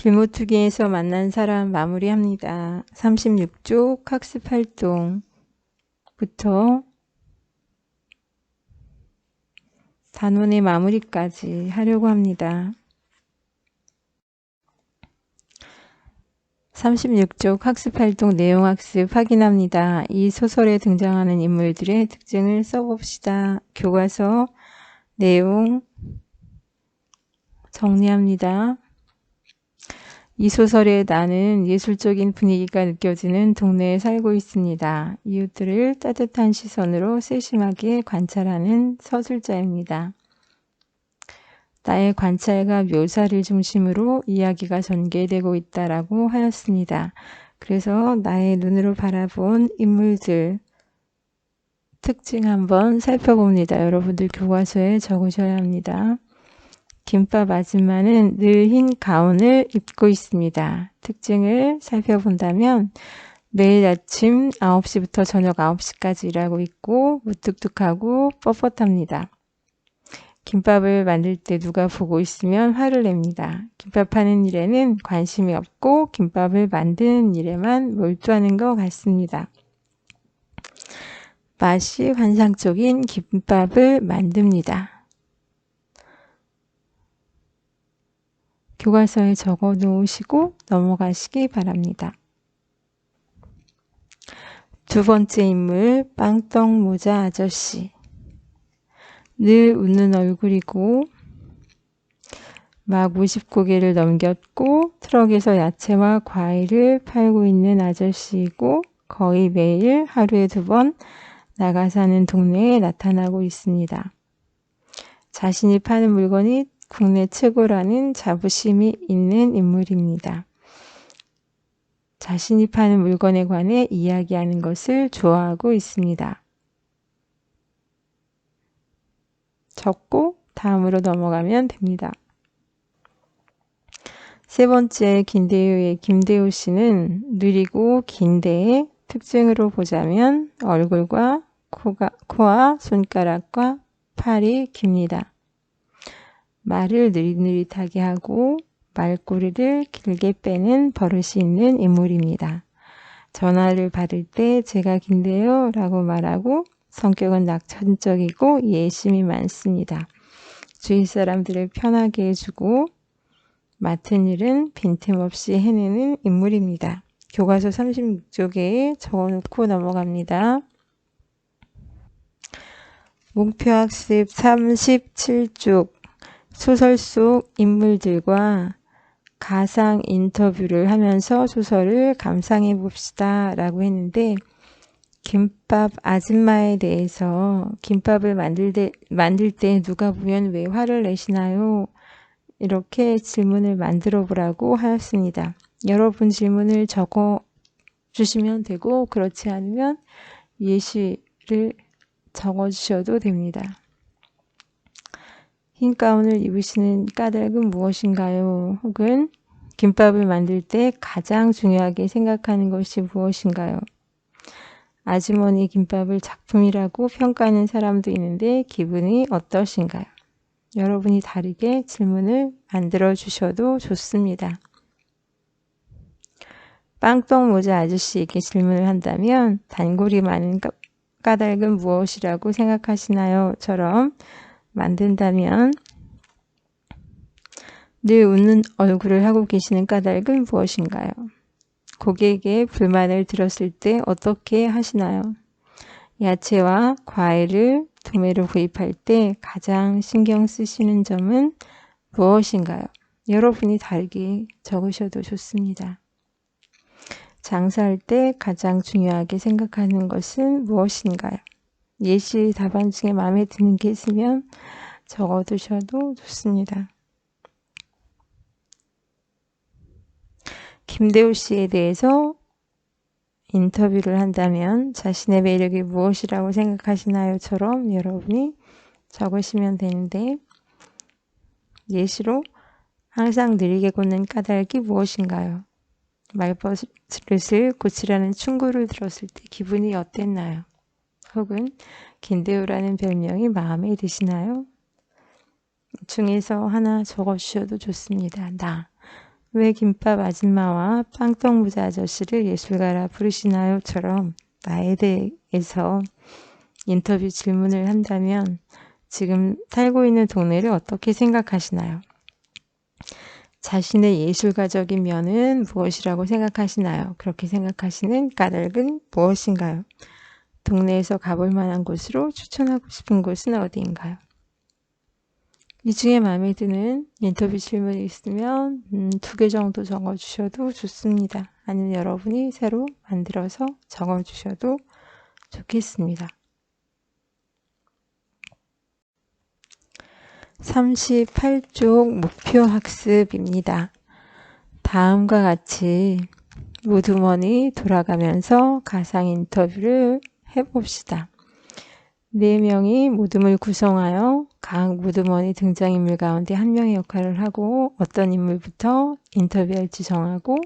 길모투기에서 만난 사람 마무리합니다. 36쪽 학습활동부터 단원의 마무리까지 하려고 합니다. 36쪽 학습활동 내용학습 확인합니다. 이 소설에 등장하는 인물들의 특징을 써봅시다. 교과서 내용 정리합니다. 이 소설에 나는 예술적인 분위기가 느껴지는 동네에 살고 있습니다. 이웃들을 따뜻한 시선으로 세심하게 관찰하는 서술자입니다. 나의 관찰과 묘사를 중심으로 이야기가 전개되고 있다라고 하였습니다. 그래서 나의 눈으로 바라본 인물들 특징 한번 살펴봅니다. 여러분들 교과서에 적으셔야 합니다. 김밥 아줌마는 늘 흰 가운을 입고 있습니다. 특징을 살펴본다면 매일 아침 9시부터 저녁 9시까지 일하고 있고 무뚝뚝하고 뻣뻣합니다. 김밥을 만들 때 누가 보고 있으면 화를 냅니다. 김밥 하는 일에는 관심이 없고 김밥을 만드는 일에만 몰두하는 것 같습니다. 맛이 환상적인 김밥을 만듭니다. 교과서에 적어 놓으시고 넘어가시기 바랍니다. 두 번째 인물, 빵떡모자 아저씨. 늘 웃는 얼굴이고 막 50고개를 넘겼고 트럭에서 야채와 과일을 팔고 있는 아저씨이고 거의 매일 하루에 2번 나가 사는 동네에 나타나고 있습니다. 자신이 파는 물건이 국내 최고라는 자부심이 있는 인물입니다. 자신이 파는 물건에 관해 이야기하는 것을 좋아하고 있습니다. 적고 다음으로 넘어가면 됩니다. 세 번째 김대우의 김대우 씨는 느리고 긴데 특징으로 보자면 얼굴과 코와 손가락과 팔이 깁니다. 말을 느릿느릿하게 하고 말꼬리를 길게 빼는 버릇이 있는 인물입니다. 전화를 받을 때 제가 긴데요 라고 말하고 성격은 낙천적이고 예심이 많습니다. 주위 사람들을 편하게 해주고 맡은 일은 빈틈없이 해내는 인물입니다. 교과서 36쪽에 적어놓고 넘어갑니다. 목표학습 37쪽 소설 속 인물들과 가상 인터뷰를 하면서 소설을 감상해 봅시다 라고 했는데 김밥 아줌마에 대해서 김밥을 만들 때 누가 보면 왜 화를 내시나요? 이렇게 질문을 만들어 보라고 하였습니다. 여러분 질문을 적어 주시면 되고 그렇지 않으면 예시를 적어 주셔도 됩니다. 흰 가운을 입으시는 까닭은 무엇인가요? 혹은 김밥을 만들 때 가장 중요하게 생각하는 것이 무엇인가요? 아주머니 김밥을 작품이라고 평가하는 사람도 있는데 기분이 어떠신가요? 여러분이 다르게 질문을 만들어 주셔도 좋습니다. 빵떡모자 아저씨에게 질문을 한다면 단골이 많은 까닭은 무엇이라고 생각하시나요? 처럼 만든다면 늘 웃는 얼굴을 하고 계시는 까닭은 무엇인가요? 고객의 불만을 들었을 때 어떻게 하시나요? 야채와 과일을 도매로 구입할 때 가장 신경 쓰시는 점은 무엇인가요? 여러분이 다르게 적으셔도 좋습니다. 장사할 때 가장 중요하게 생각하는 것은 무엇인가요? 예시 답안 중에 마음에 드는 게 있으면 적어두셔도 좋습니다. 김대우 씨에 대해서 인터뷰를 한다면 자신의 매력이 무엇이라고 생각하시나요?처럼 여러분이 적으시면 되는데 예시로 항상 느리게 걷는 까닭이 무엇인가요? 말버릇을 고치라는 충고를 들었을 때 기분이 어땠나요? 혹은 김대우라는 별명이 마음에 드시나요? 중에서 하나 적어주셔도 좋습니다. 나. 왜 김밥 아줌마와 빵떡 모자 아저씨를 예술가라 부르시나요?처럼 나에 대해서 인터뷰 질문을 한다면 지금 살고 있는 동네를 어떻게 생각하시나요? 자신의 예술가적인 면은 무엇이라고 생각하시나요? 그렇게 생각하시는 까닭은 무엇인가요? 동네에서 가볼 만한 곳으로 추천하고 싶은 곳은 어디인가요? 이 중에 마음에 드는 인터뷰 질문이 있으면 2개 정도 적어주셔도 좋습니다. 아니면 여러분이 새로 만들어서 적어주셔도 좋겠습니다. 38쪽 목표 학습입니다. 다음과 같이 무드머니 돌아가면서 가상 인터뷰를 해봅시다. 4명이 무드을 구성하여 각 무드머니 등장인물 가운데 한 명의 역할을 하고 어떤 인물부터 인터뷰할지 정하고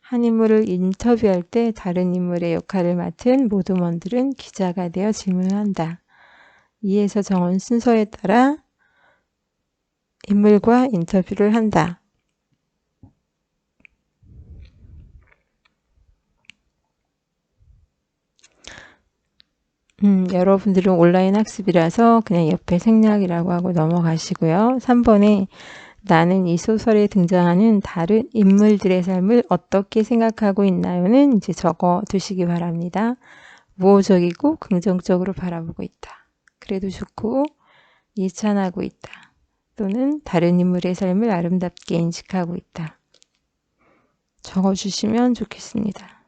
한 인물을 인터뷰할 때 다른 인물의 역할을 맡은 무드먼들은 기자가 되어 질문을 한다. 이에서 정한 순서에 따라 인물과 인터뷰를 한다. 여러분들은 온라인 학습이라서 그냥 옆에 생략이라고 하고 넘어가시고요. 3번에 나는 이 소설에 등장하는 다른 인물들의 삶을 어떻게 생각하고 있나요는 이제 적어 두시기 바랍니다. 우호적이고 긍정적으로 바라보고 있다. 그래도 좋고 예찬하고 있다. 또는 다른 인물의 삶을 아름답게 인식하고 있다. 적어주시면 좋겠습니다.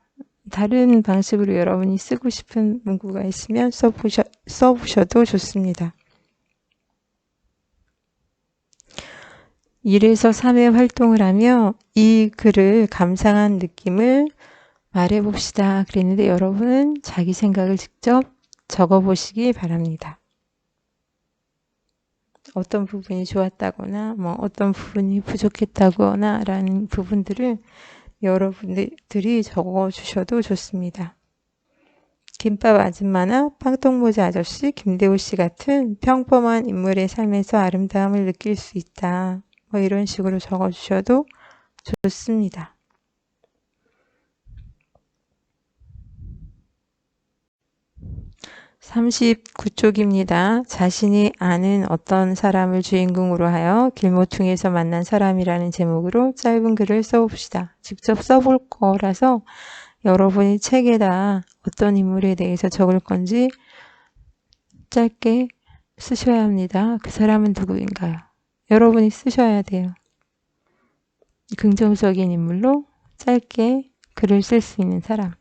다른 방식으로 여러분이 쓰고 싶은 문구가 있으면 써보셔도 좋습니다. 1에서 3회 활동을 하며 이 글을 감상한 느낌을 말해봅시다. 그랬는데 여러분은 자기 생각을 직접 적어보시기 바랍니다. 어떤 부분이 좋았다거나 어떤 부분이 부족했다거나 라는 부분들을 여러분들이 적어주셔도 좋습니다. 김밥 아줌마나 빵떡모자 아저씨, 김대호 씨 같은 평범한 인물의 삶에서 아름다움을 느낄 수 있다. 이런 식으로 적어주셔도 좋습니다. (39쪽입니다) 자신이 아는 어떤 사람을 주인공으로 하여 길모퉁이에서 만난 사람이라는 제목으로 짧은 글을 써봅시다. 직접 써볼 거라서 여러분이 책에다 어떤 인물에 대해서 적을 건지 짧게 쓰셔야 합니다. 그 사람은 누구인가요? 여러분이 쓰셔야 돼요. 긍정적인 인물로 짧게 글을 쓸 수 있는 사람.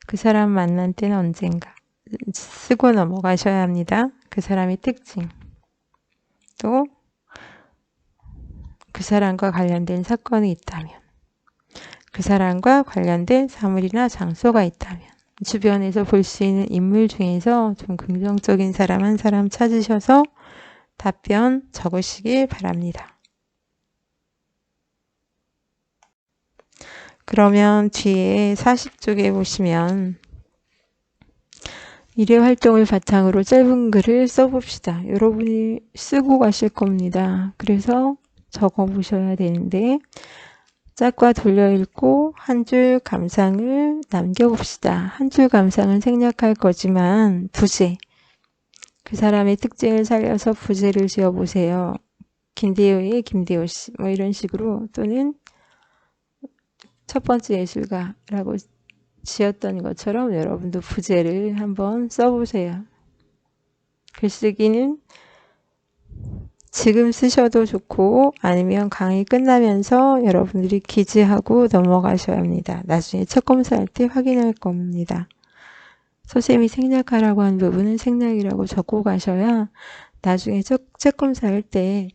그 사람 만난 때는 언젠가 쓰고 넘어가셔야 합니다. 그 사람의 특징, 또 그 사람과 관련된 사건이 있다면, 그 사람과 관련된 사물이나 장소가 있다면, 주변에서 볼 수 있는 인물 중에서 좀 긍정적인 사람 한 사람 찾으셔서 답변 적으시기 바랍니다. 그러면 뒤에 40쪽에 보시면 1회 활동을 바탕으로 짧은 글을 써봅시다. 여러분이 쓰고 가실 겁니다. 그래서 적어보셔야 되는데 짝과 돌려 읽고 한 줄 감상을 남겨봅시다. 한 줄 감상은 생략할 거지만 부제, 그 사람의 특징을 살려서 부제를 지어보세요. 김대호의 김대호씨 이런 식으로, 또는 첫 번째 예술가라고 지었던 것처럼 여러분도 부제를 한번 써보세요. 글쓰기는 지금 쓰셔도 좋고 아니면 강의 끝나면서 여러분들이 기지하고 넘어가셔야 합니다. 나중에 첫 검사할 때 확인할 겁니다. 선생님이 생략하라고 한 부분은 생략이라고 적고 가셔야 나중에 첫 검사할 때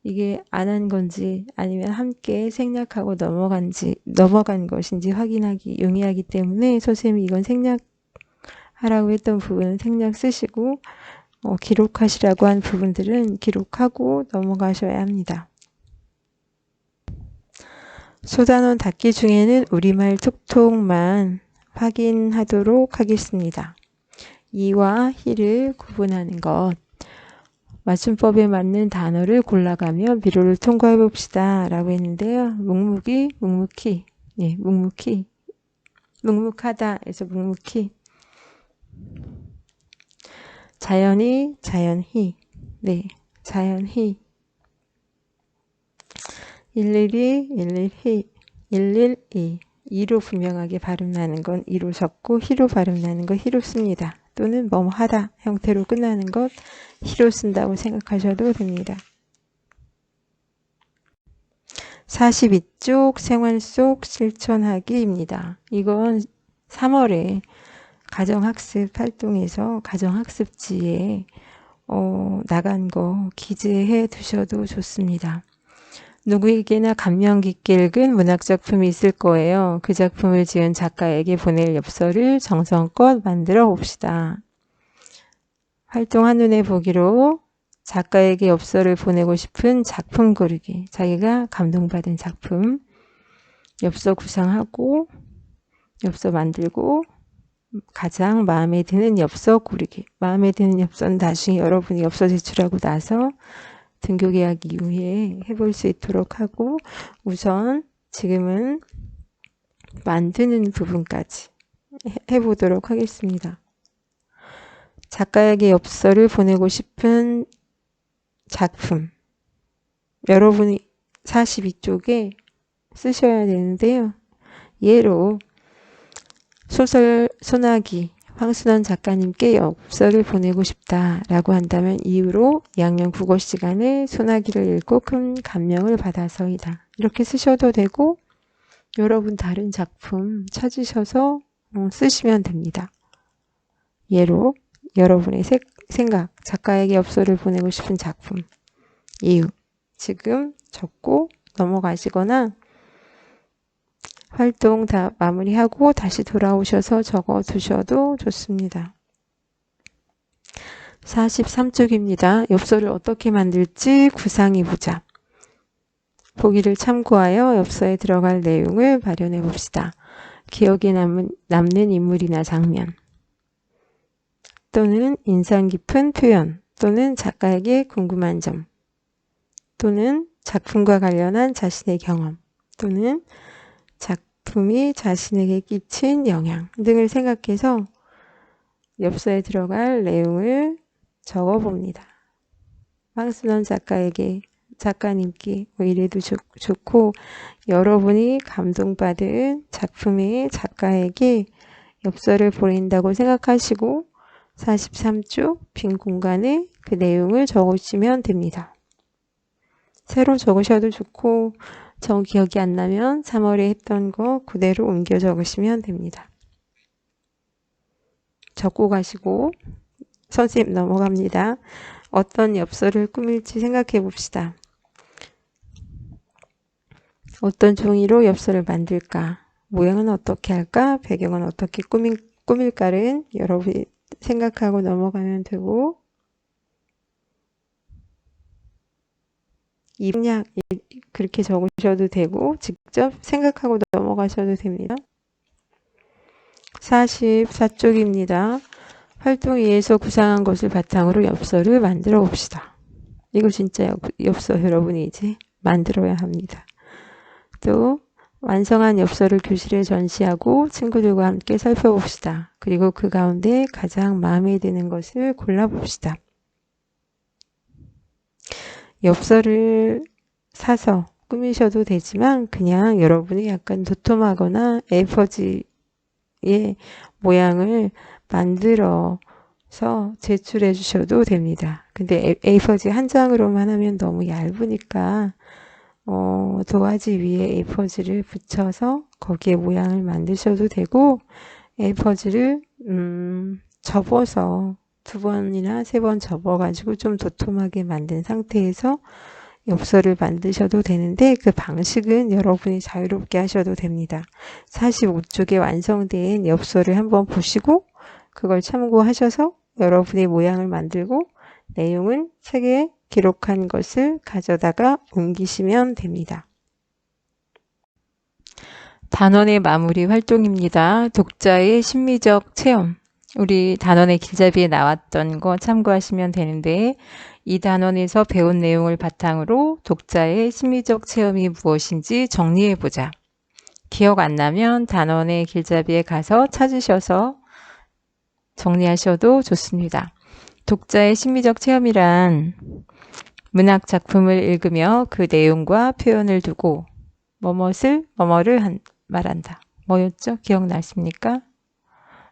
이게 안 한 건지 아니면 함께 생략하고 넘어간 것인지 확인하기 용이하기 때문에 선생님이 이건 생략하라고 했던 부분은 생략 쓰시고 기록하시라고 한 부분들은 기록하고 넘어가셔야 합니다. 소단원 닫기 중에는 우리말 톡톡만 확인하도록 하겠습니다. 이와 히를 구분하는 것. 맞춤법에 맞는 단어를 골라가며 미로를 통과해 봅시다 라고 했는데요. 묵묵히, 묵묵히, 예, 묵묵히, 묵묵하다 해서 묵묵히, 자연히, 자연히, 네, 자연히, 일일이, 일일히, 일일이, 이로 분명하게 발음 나는 건 이로 적고 히로 발음 나는 건 히로 씁니다. 또는 뭐뭐 하다 형태로 끝나는 것 히로 쓴다고 생각하셔도 됩니다. 42쪽 생활 속 실천하기입니다. 이건 3월에 가정학습 활동에서 가정학습지에 나간 거 기재해 두셔도 좋습니다. 누구에게나 감명 깊게 읽은 문학작품이 있을 거예요. 그 작품을 지은 작가에게 보낼 엽서를 정성껏 만들어 봅시다. 활동 한눈에 보기로 작가에게 엽서를 보내고 싶은 작품 고르기. 자기가 감동받은 작품. 엽서 구상하고 엽서 만들고 가장 마음에 드는 엽서 고르기. 마음에 드는 엽서는 나중에 여러분이 엽서 제출하고 나서 등교 계약 이후에 해볼 수 있도록 하고 우선 지금은 만드는 부분까지 해보도록 하겠습니다. 작가에게 엽서를 보내고 싶은 작품 여러분이 42쪽에 쓰셔야 되는데요. 예로 소설 소나기 황순원 작가님께 엽서를 보내고 싶다라고 한다면 이유로 2학년 국어 시간에 소나기를 읽고 큰 감명을 받아서이다. 이렇게 쓰셔도 되고 여러분 다른 작품 찾으셔서 쓰시면 됩니다. 예로 여러분의 생각, 작가에게 엽서를 보내고 싶은 작품, 이유 지금 적고 넘어가시거나 활동 다 마무리하고 다시 돌아오셔서 적어 두셔도 좋습니다. 43쪽입니다. 엽서를 어떻게 만들지 구상해보자. 보기를 참고하여 엽서에 들어갈 내용을 마련해 봅시다. 기억에 남는 인물이나 장면 또는 인상 깊은 표현 또는 작가에게 궁금한 점 또는 작품과 관련한 자신의 경험 또는 작품이 자신에게 끼친 영향 등을 생각해서 엽서에 들어갈 내용을 적어봅니다. 황순원 작가님께 뭐 이래도 좋고 여러분이 감동받은 작품의 작가에게 엽서를 보낸다고 생각하시고 43쪽 빈 공간에 그 내용을 적으시면 됩니다. 새로 적으셔도 좋고 저 기억이 안 나면 3월에 했던 거 그대로 옮겨 적으시면 됩니다. 적고 가시고 선생님 넘어갑니다. 어떤 엽서를 꾸밀지 생각해 봅시다. 어떤 종이로 엽서를 만들까? 모양은 어떻게 할까? 배경은 어떻게 꾸밀까를 여러분이 생각하고 넘어가면 되고 그냥 그렇게 적으셔도 되고 직접 생각하고 넘어가셔도 됩니다. 44쪽입니다. 활동위에서 구상한 것을 바탕으로 엽서를 만들어 봅시다. 이거 진짜 엽서 여러분이 이제 만들어야 합니다. 또 완성한 엽서를 교실에 전시하고 친구들과 함께 살펴봅시다. 그리고 그 가운데 가장 마음에 드는 것을 골라봅시다. 엽서를 사서 꾸미셔도 되지만 그냥 여러분이 약간 도톰하거나 A4지의 모양을 만들어서 제출해 주셔도 됩니다. 근데 A4지 한 장으로만 하면 너무 얇으니까 도화지 위에 A4지를 붙여서 거기에 모양을 만드셔도 되고 A4지를 접어서 2번이나 3번 접어가지고 좀 도톰하게 만든 상태에서 엽서를 만드셔도 되는데 그 방식은 여러분이 자유롭게 하셔도 됩니다. 45쪽에 완성된 엽서를 한번 보시고 그걸 참고하셔서 여러분의 모양을 만들고 내용은 책에 기록한 것을 가져다가 옮기시면 됩니다. 단원의 마무리 활동입니다. 독자의 심리적 체험. 우리 단원의 길잡이에 나왔던 거 참고하시면 되는데 이 단원에서 배운 내용을 바탕으로 독자의 심리적 체험이 무엇인지 정리해보자. 기억 안 나면 단원의 길잡이에 가서 찾으셔서 정리하셔도 좋습니다. 독자의 심리적 체험이란 문학 작품을 읽으며 그 내용과 표현을 두고 뭐뭐를 말한다. 뭐였죠? 기억나십니까?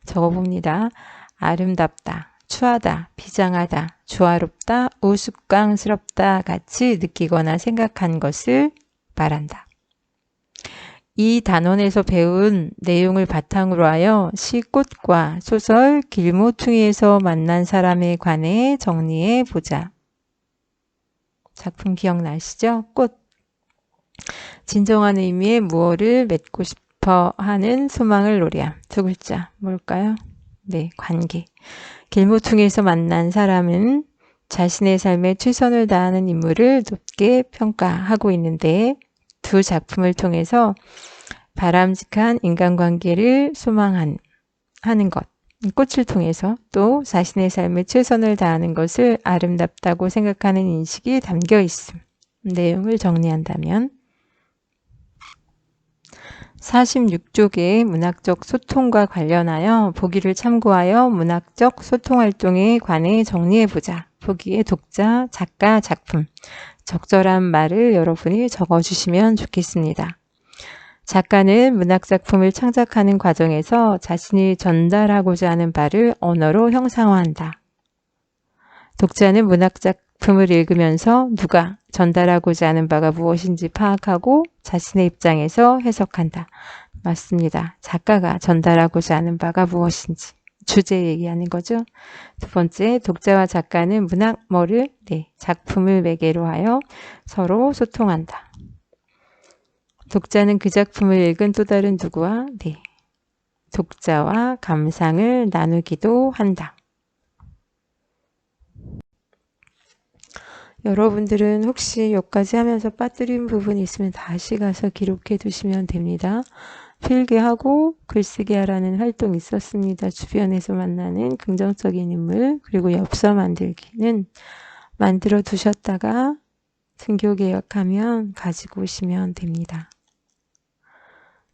적어봅니다. 아름답다, 추하다, 비장하다, 조화롭다, 우스꽝스럽다 같이 느끼거나 생각한 것을 말한다. 이 단원에서 배운 내용을 바탕으로 하여 시 꽃과 소설 길모퉁이에서 만난 사람에 관해 정리해 보자. 작품 기억나시죠? 꽃. 진정한 의미의 무엇을 맺고 싶어 하는 소망을 노래함. 두 글자. 뭘까요? 네, 관계. 길모퉁이에서 만난 사람은 자신의 삶에 최선을 다하는 인물을 높게 평가하고 있는데 두 작품을 통해서 바람직한 인간관계를 소망하는 것, 꽃을 통해서 또 자신의 삶에 최선을 다하는 것을 아름답다고 생각하는 인식이 담겨 있음. 내용을 정리한다면 46쪽의 문학적 소통과 관련하여 보기를 참고하여 문학적 소통 활동에 관해 정리해보자. 보기에 독자, 작가, 작품. 적절한 말을 여러분이 적어주시면 좋겠습니다. 작가는 문학작품을 창작하는 과정에서 자신이 전달하고자 하는 바를 언어로 형상화한다. 독자는 문학작품을 읽으면서 누가 전달하고자 하는 바가 무엇인지 파악하고 자신의 입장에서 해석한다. 맞습니다. 작가가 전달하고자 하는 바가 무엇인지 주제 얘기하는 거죠. 두 번째, 독자와 작가는 작품을 매개로 하여 서로 소통한다. 독자는 그 작품을 읽은 또 다른 누구와 독자와 감상을 나누기도 한다. 여러분들은 혹시 여기까지 하면서 빠뜨린 부분이 있으면 다시 가서 기록해 두시면 됩니다. 필기하고 글쓰기 하라는 활동이 있었습니다. 주변에서 만나는 긍정적인 인물 그리고 엽서 만들기는 만들어 두셨다가 등교 개혁하면 가지고 오시면 됩니다.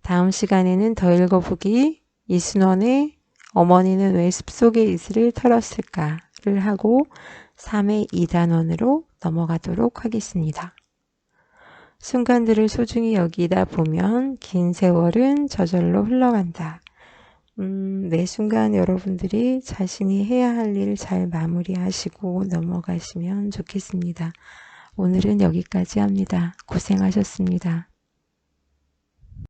다음 시간에는 더 읽어보기 이순원의 어머니는 왜 숲속의 이슬을 털었을까를 하고 3의 2단원으로 넘어가도록 하겠습니다. 순간들을 소중히 여기다 보면 긴 세월은 저절로 흘러간다. 매 순간 여러분들이 자신이 해야 할 일 잘 마무리하시고 넘어가시면 좋겠습니다. 오늘은 여기까지 합니다. 고생하셨습니다.